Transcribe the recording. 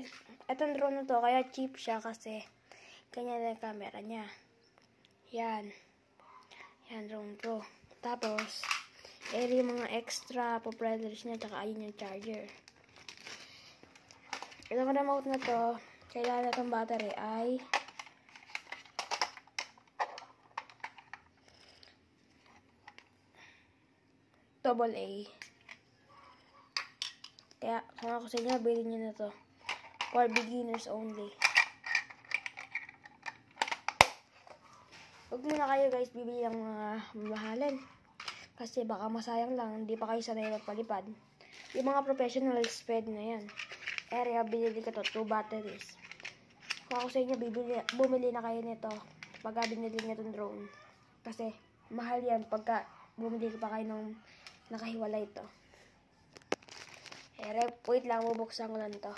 guys, itong drone na to, kaya cheap siya kasi ganyan na yung camera niya. Yan. Yan, drone pro. Tapos, yung mga extra propellers niya, tsaka ayun yung charger. Itong remote na to, kailangan na itong battery ay AA. Kaya, kung ako sa inyo, bilhin nyo na to. For beginners only. Huwag muna kayo guys, bibili ng mga mahalin. Kasi baka masayang lang, hindi pa kayo sanay magpalipad. Yung mga professionals, pwede na yan. Area, binili ko to, 2 batteries. Kung ako sa inyo, bumili na kayo nito. Pagka binili nyo itong drone. Kasi, mahal yan pagka bumili pa kayo ng nakahiwalay ito. Wait lang, bubuksan ko lang to.